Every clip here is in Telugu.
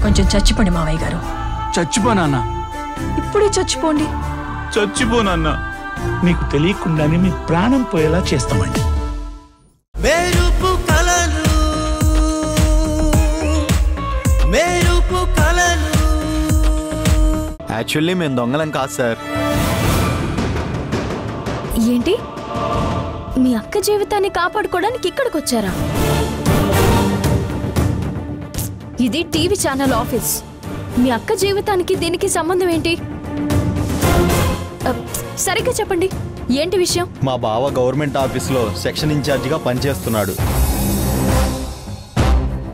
కొంచెం చచ్చిపోండి మావయ్య గారు. చచ్చిపోనా? ఇప్పుడే చచ్చిపోండి. చచ్చిపోనన్నా. మీకు తెలియకుండానే మీ ప్రాణం పోయేలా చేస్తామండి. యాక్చువల్లీ మేము దొంగలం కాదు సార్. ఏంటి, మీ అక్క జీవితాన్ని కాపాడుకోవడానికి ఇక్కడికి వచ్చారా? ఇది టీవీ ఛానల్ ఆఫీస్. మీ అక్క జీవితానికి దీనికి సంబంధం ఏంటి? సరిగ్గా చెప్పండి, ఏంటి విషయం? మా బావ గవర్నమెంట్ ఆఫీస్లో సెక్షన్ ఇన్ఛార్జిగా పనిచేస్తున్నాడు.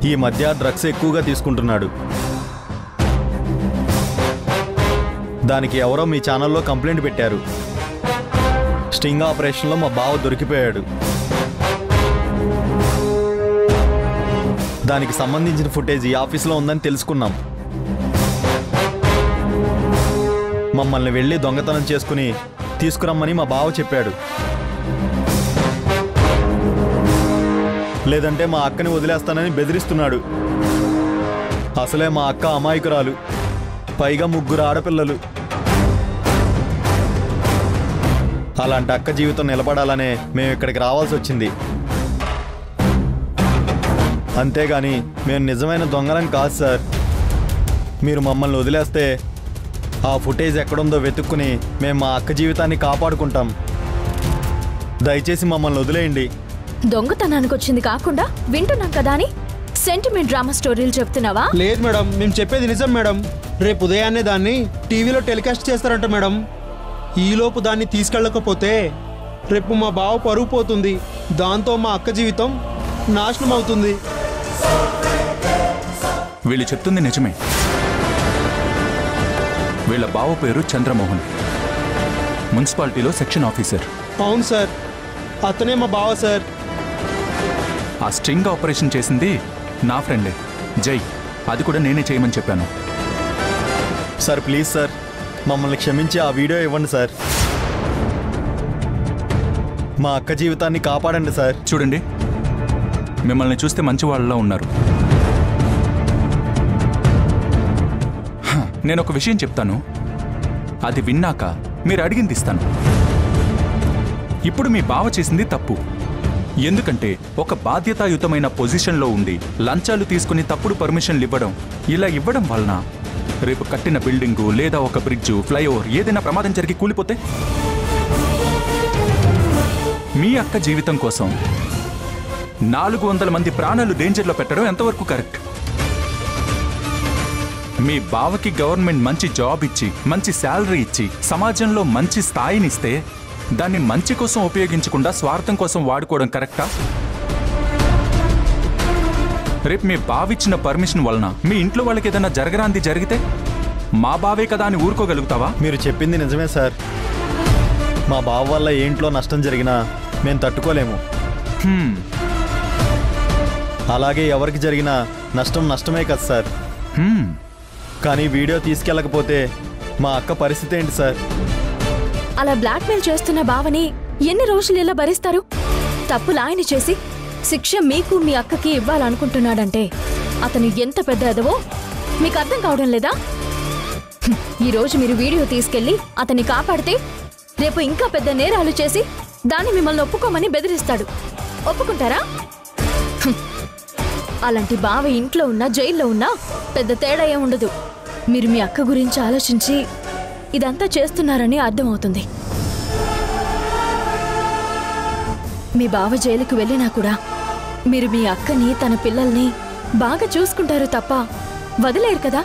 ఈ మధ్య డ్రగ్స్ ఎక్కువగా తీసుకుంటున్నాడు. దానికి ఎవరో మీ ఛానల్లో కంప్లైంట్ పెట్టారు. స్టింగ్ ఆపరేషన్లో మా బావ దొరికిపోయాడు. దానికి సంబంధించిన ఫుటేజ్ ఈ ఆఫీస్లో ఉందని తెలుసుకున్నాం. మమ్మల్ని వెళ్ళి దొంగతనం చేసుకుని తీసుకురమ్మని మా బావ చెప్పాడు. లేదంటే మా అక్కని వదిలేస్తానని బెదిరిస్తున్నాడు. అసలే మా అక్క అమాయకురాలు, పైగా 3 ఆడపిల్లలు. అలాంటి అక్క జీవితం నిలబడాలనే మేము ఇక్కడికి రావాల్సి వచ్చింది. అంతేగాని మేము నిజమైన దొంగలం కాదు సార్. మీరు మమ్మల్ని వదిలేస్తే ఆ ఫుటేజ్ ఎక్కడుందో వెతుక్కుని మేము మా అక్క జీవితాన్ని కాపాడుకుంటాం. దయచేసి మమ్మల్ని వదిలేయండి. దొంగతనానికి వచ్చింది కాకుండా వింటున్నాం కదా అని సెంటిమెంట్ డ్రామా స్టోరీలు చెప్తున్నావా? లేదు మేడం, మేము చెప్పేది నిజం మేడం. రేపు ఉదయాన్నే దాన్ని టీవీలో టెలికాస్ట్ చేస్తారంట మేడం. ఈలోపు దాన్ని తీసుకెళ్ళకపోతే రేపు మా బావ పరువు పోతుంది. దాంతో మా అక్క జీవితం నాశనం అవుతుంది. వీళ్ళు చెప్తుంది నిజమే. వీళ్ళ బావ పేరు చంద్రమోహన్, మున్సిపాలిటీలో సెక్షన్ ఆఫీసర్. అవును సార్, అతనే మా బావ సార్. ఆ స్ట్రింగ్ ఆపరేషన్ చేసింది నా ఫ్రెండే జై. అది కూడా నేనే చేయమని చెప్పాను. సార్ ప్లీజ్ సార్, మమ్మల్ని క్షమించి ఆ వీడియో ఇవ్వండి సార్. మా అక్క జీవితాన్ని కాపాడండి సార్. చూడండి, మిమ్మల్ని చూస్తే మంచి వాళ్ళలో ఉన్నారు. నేను ఒక విషయం చెప్తాను, అది విన్నాక మీరు అడిగింది ఇస్తాను. ఇప్పుడు మీ బావ చేసింది తప్పు. ఎందుకంటే ఒక బాధ్యతాయుతమైన పొజిషన్లో ఉండి లంచాలు తీసుకుని తప్పుడు పర్మిషన్లు ఇలా ఇవ్వడం వలన రేపు కట్టిన బిల్డింగు లేదా ఒక బ్రిడ్జు, ఫ్లైఓవర్ ఏదైనా ప్రమాదం జరిగి కూలిపోతే మీ అక్క జీవితం కోసం 400 మంది ప్రాణాలు డేంజర్లో పెట్టడం ఎంతవరకు కరెక్ట్? మీ బావకి గవర్నమెంట్ మంచి జాబ్ ఇచ్చి, మంచి శాలరీ ఇచ్చి, సమాజంలో మంచి స్థాయినిస్తే దాన్ని మంచి కోసం ఉపయోగించకుండా స్వార్థం కోసం వాడుకోవడం కరెక్టా? రేపు మీ బావిచ్చిన పర్మిషన్ వలన మీ ఇంట్లో వాళ్ళకి ఏదైనా జరగరాంది జరిగితే మా బావే కదా అని ఊరుకోగలుగుతావా? మీరు చెప్పింది నిజమే సార్. మా బావ వల్ల ఏ ఇంట్లో నష్టం జరిగినా మేము తట్టుకోలేము. అలాగే ఎవరికి జరిగినా నష్టం నష్టమే కదా సార్. కానీ వీడియో తీసుకెళ్ళకపోతే మా అక్క పరిస్థితి ఏంటి సార్? అలా బ్లాక్మెయిల్ చేస్తున్న బావని ఎన్ని రోజులు ఇలా భరిస్తారు? తప్పులు ఆయన చేసి శిక్ష మీకు మీ అక్కకి ఇవ్వాలనుకుంటున్నాడంటే అతను ఎంత పెద్ద ఎదవో మీకు అర్థం కావడం లేదా? ఈరోజు మీరు వీడియో తీసుకెళ్లి అతన్ని కాపాడితే రేపు ఇంకా పెద్ద నేరాలు చేసి దాన్ని మిమ్మల్ని ఒప్పుకోమని బెదిరిస్తాడు. ఒప్పుకుంటారా? అలాంటి బావ ఇంట్లో ఉన్నా జైల్లో ఉన్నా పెద్ద తేడా ఏం ఉండదు. మీరు మీ అక్క గురించి ఆలోచించి ఇదంతా చేస్తున్నారని అర్థమవుతుంది. మీ బావ జైలుకు వెళ్ళినా కూడా మీరు మీ అక్కని, తన పిల్లల్ని బాగా చూసుకుంటారు తప్ప వదిలేరు కదా.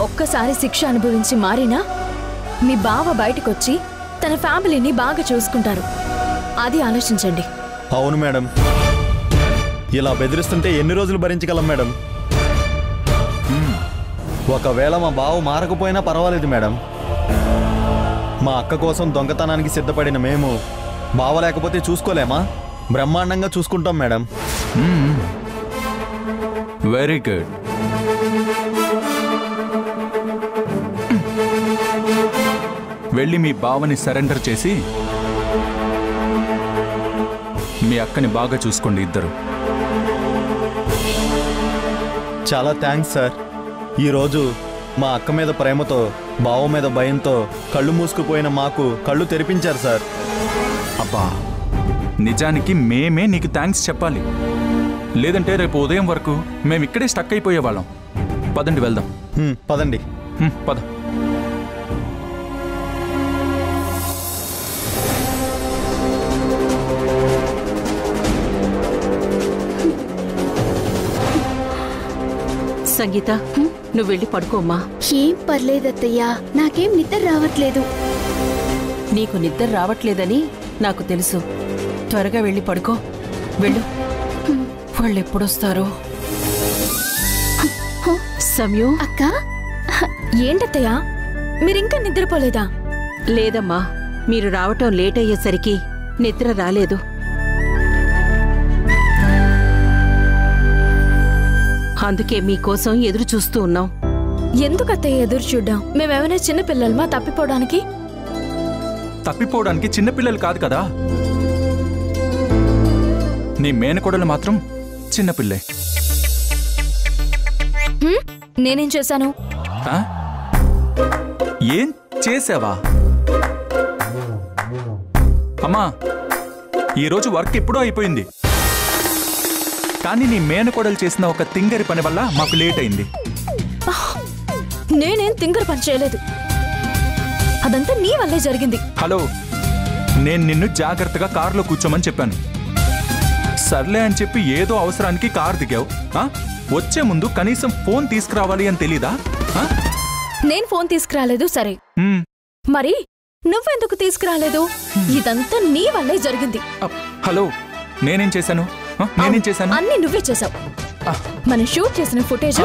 ఒక్కసారి శిక్ష అనుభవించి మారినా మీ బావ బయటకొచ్చి తన ఫ్యామిలీని బాగా చూసుకుంటారు. అది ఆలోచించండి. అవును మేడం, ఇలా బెదిరిస్తుంటే ఎన్ని రోజులు భరించగలం మేడం? ఒకవేళ మా బావ మారకపోయినా పర్వాలేదు మేడం. మా అక్క కోసం దొంగతనానికి సిద్ధపడిన మేము బావ లేకపోతే చూసుకోలేమా? బ్రహ్మాండంగా చూసుకుంటాం మేడం. Very good. వెళ్ళి మీ బావని సరెండర్ చేసి మీ అక్కని బాగా చూసుకోండి ఇద్దరు. చాలా థ్యాంక్స్ సార్. ఈరోజు మా అక్క మీద ప్రేమతో బావ మీద భయంతో కళ్ళు మూసుకుపోయిన మాకు కళ్ళు తెరిపించారు సార్. అబ్బా, నిజానికి మేమే నీకు థ్యాంక్స్ చెప్పాలి. లేదంటే రేపు ఉదయం వరకు మేము ఇక్కడే స్టక్ అయిపోయేవాళ్ళం. పదండి వెళ్దాం. పదండి. పద. సంగీత, నువ్వు వెళ్ళి పడుకోమ్మా. ఏం పర్లేదత్తయ్యా, నాకేం నిద్ర రావట్లేదు. నీకు నిద్ర రావట్లేదని నాకు తెలుసు. త్వరగా వెళ్ళి పడుకో. వెళ్ళు. వాళ్ళెప్పుడొస్తారో. సమయం. అక్క, ఏంటత్తయ్యా మీరింకా నిద్రపోలేదా? లేదమ్మా, మీరు రావటం లేట్ అయ్యేసరికి నిద్ర రాలేదు. అందుకే మీకోసం ఎదురు చూస్తూ ఉన్నాం. ఎందుకత్తయ్య ఎదురు చూడ్డాం? మేమేమైనా చిన్నపిల్లలమా తప్పిపోవడానికి? తప్పిపోవడానికి చిన్నపిల్లలు కాదు కదా. నీ మేనకోడలు మాత్రం చిన్నపిల్లే. నేనేం చేశాను? ఏం చేసావా? అమ్మా, ఈరోజు వర్క్ ఎప్పుడో అయిపోయింది. కానీ నీ మేనకోడలు చేసిన ఒక తింగరి పని వల్ల మాకు లేట్ అయింది. నేనేం తింగర పని చేయలేదు. అదంతా నీ వల్లే జరిగింది. హలో, నేను నిన్ను జాగ్రత్తగా కారులో కూర్చోమని చెప్పాను. సర్లే అని చెప్పి ఏదో అవసరానికి కారు దిగావు. వచ్చే ముందు కనీసం ఫోన్ తీసుకురావాలి అని తెలీదా? నేను ఫోన్ తీసుకురాలేదు సరే, మరి నువ్వెందుకు తీసుకురాలేదు? ఇదంతా నీ వల్లే జరిగింది. హలో, నేనేం చేశాను? అన్ని నువ్వే చేసావు. మనం షూట్ చేసిన ఫుటేజ్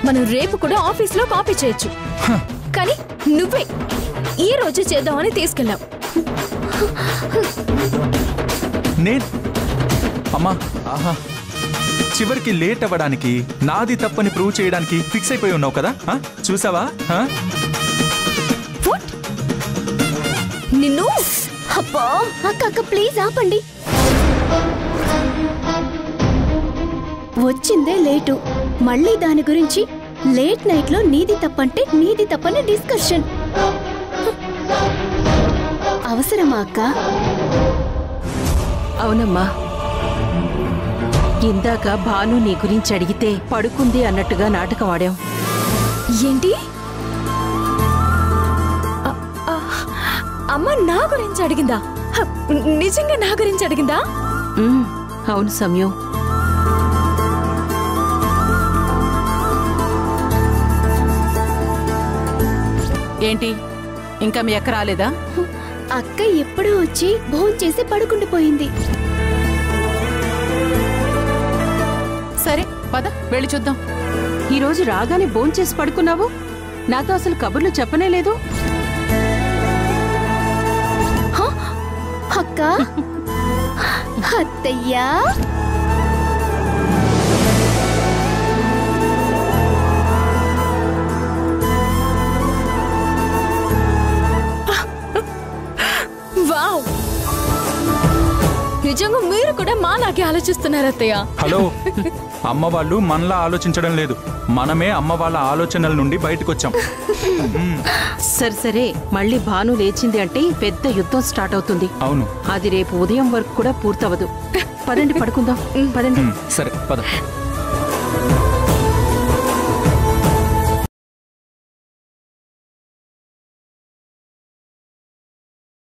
మనం రేపు కూడా ఆఫీస్ లో కాపీ చేయొచ్చు. కానీ నువ్వే ఈ రోజు చేద్దామని తీసుకెళ్ళావు. అమ్మా, ఆహా, చివరికి లేట్ అవ్వడానికి నాది తప్పని ప్రూవ్ చేయడానికి ఫిక్స్ అయిపోయి ఉన్నావు కదా. చూసావా? నిన్ను. అబ్బా, అక్క ప్లీజ్ ఆపండి. వచ్చిందే లేటు, మళ్ళీ దాని గురించి లేట్ నైట్ లో నీది తప్పంటే నీది తప్పని డిస్కషన్ అవసరమా అక్క? అవునమ్మా, ఇందాక భాను నీ గురించి అడిగితే పడుకుంది అన్నట్టుగా నాటకం ఆడాం. ఏంటి? అమ్మ నా గురించి అడిగిందా? నిజంగా నా గురించి అడిగిందా? అవును సమయం. ఏంటి, ఇంకా మీ అక్క రాలేదా? అక్క ఎప్పుడూ వచ్చి భోంచేసి పడుకుండిపోయింది. సరే పద, వెళ్ళి చూద్దాం. ఈరోజు రాగానే భోంచేసి పడుకున్నావు. నాతో అసలు కబుర్లు చెప్పనే లేదు. అక్క, అత్తయ్యా, వావ్, నిజంగా మీరు కూడా మాలాగే ఆలోచిస్తున్నారు అత్తయ్య. హలో, అమ్మ వాళ్ళు మనలా ఆలోచించడం లేదు, మనమే అమ్మ వాళ్ళ ఆలోచనల నుండి బయటకొచ్చాం. సరే సరే, మళ్ళీ భాను లేచింది అంటే పెద్ద యుద్ధం స్టార్ట్ అవుతుంది. అవును, అది రేపు ఉదయం వరకు కూడా పూర్తవదు. పదండి పడుకుందాం. పదండి. సరే పద.